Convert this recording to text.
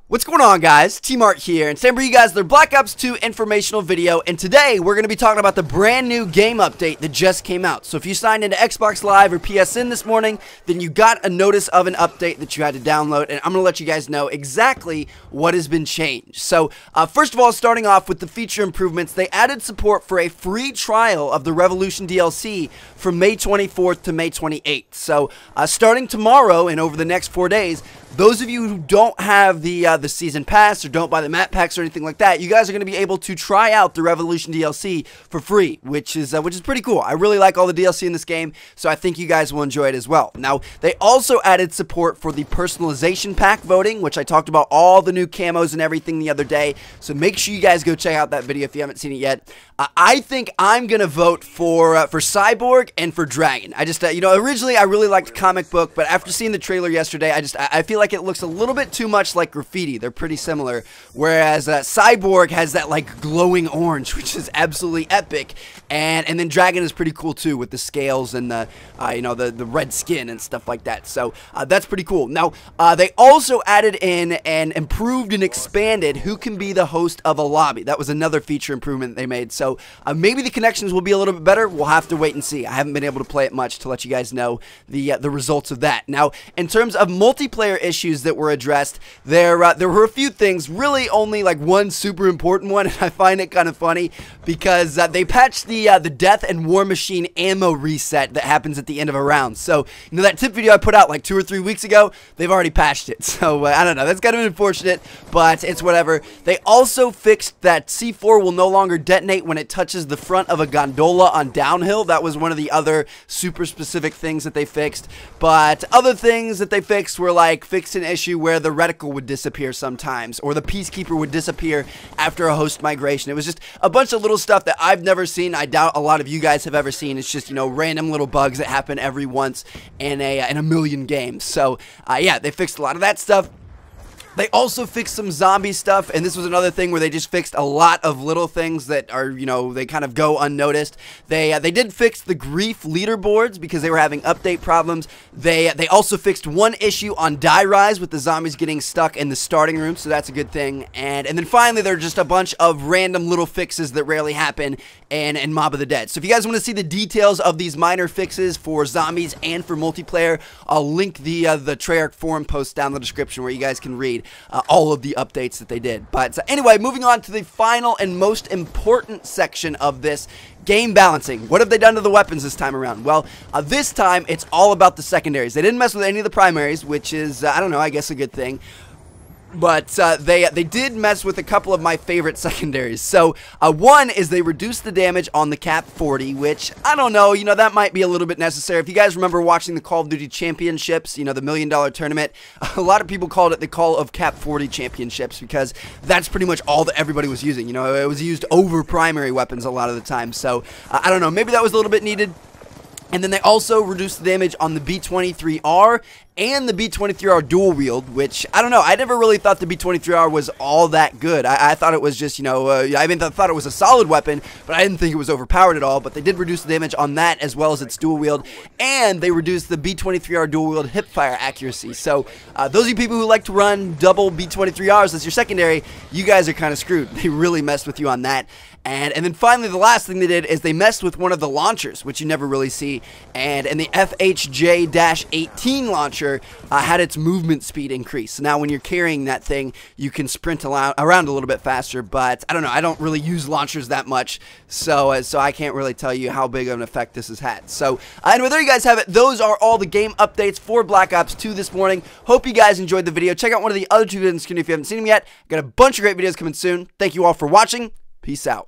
What's going on, guys? T-Mart here, and today for you guys their Black Ops 2 informational video, and today we're going to be talking about the brand new game update that just came out. So if you signed into Xbox Live or PSN this morning, then you got a notice of an update that you had to download, and I'm going to let you guys know exactly what has been changed. So first of all, starting off with the feature improvements, they added support for a free trial of the Revolution DLC from May 24th to May 28th. So starting tomorrow and over the next 4 days, those of you who don't have the season pass or don't buy the map packs or anything like that, you guys are going to be able to try out the Revolution DLC for free, which is pretty cool. I really like all the DLC in this game, so I think you guys will enjoy it as well. Now, they also added support for the personalization pack voting, which I talked about all the new camos and everything the other day, so make sure you guys go check out that video if you haven't seen it yet. I think I'm going to vote for Cyborg and for Dragon. I just, originally I really liked Comic Book, but after seeing the trailer yesterday, I feel like it looks a little bit too much like Graffiti. They're pretty similar, whereas Cyborg has that like glowing orange, which is absolutely epic, and then Dragon is pretty cool too with the scales and the the red skin and stuff like that. So that's pretty cool. Now they also added in and improved and expanded who can be the host of a lobby. That was another feature improvement they made. So maybe the connections will be a little bit better. We'll have to wait and see. I haven't been able to play it much to let you guys know the results of that. Now, in terms of multiplayer issues that were addressed, there were a few things, really only like one super important one, and I find it kind of funny because they patched the Death and War Machine ammo reset that happens at the end of a round. So, that tip video I put out like 2 or 3 weeks ago, they've already patched it. So, I don't know. That's kind of unfortunate, but it's whatever. They also fixed that C4 will no longer detonate when it touches the front of a gondola on downhill. That was one of the other super specific things that they fixed. But other things that they fixed were like fixed an issue where the reticle would disappear sometimes, or the Peacekeeper would disappear after a host migration. It was just a bunch of little stuff that I've never seen. I doubt a lot of you guys have ever seen. It's just, random little bugs that happen every once in a million games. So, yeah, they fixed a lot of that stuff. They also fixed some zombie stuff, and this was another thing where they just fixed a lot of little things that are, they kind of go unnoticed. They did fix the grief leaderboards because they were having update problems. They also fixed one issue on Die Rise with the zombies getting stuck in the starting room, so that's a good thing. And then finally, there are just a bunch of random little fixes that rarely happen in Mob of the Dead. So if you guys want to see the details of these minor fixes for zombies and for multiplayer, I'll link the Treyarch forum post down in the description where you guys can read all of the updates that they did. But anyway, moving on to the final and most important section of this, game balancing. What have they done to the weapons this time around? Well, this time it's all about the secondaries. They didn't mess with any of the primaries, which is, I don't know, I guess a good thing. But they did mess with a couple of my favorite secondaries. So one is they reduced the damage on the Cap 40, which I don't know, that might be a little bit necessary. If you guys remember watching the Call of Duty Championships, the $1 million tournament, a lot of people called it the Call of Cap 40 Championships because that's pretty much all that everybody was using. It was used over primary weapons a lot of the time. So I don't know, maybe that was a little bit needed. And then they also reduced the damage on the B23R and the B23R dual wield, which, I don't know, I never really thought the B23R was all that good. I thought it was just, I thought it was a solid weapon, but I didn't think it was overpowered at all. But they did reduce the damage on that as well as its dual wield, and they reduced the B23R dual wield hipfire accuracy. So those of you people who like to run double B23Rs as your secondary, you guys are kind of screwed. They really messed with you on that. And then finally, the last thing they did is they messed with one of the launchers, which you never really see. And the FHJ-18 launcher had its movement speed increase. So now when you're carrying that thing, you can sprint around a little bit faster. But I don't know, I don't really use launchers that much, so I can't really tell you how big of an effect this has had. So anyway, there you guys have it. Those are all the game updates for Black Ops 2 this morning. Hope you guys enjoyed the video. Check out one of the other two videos in the screen if you haven't seen them yet. Got a bunch of great videos coming soon. Thank you all for watching. Peace out.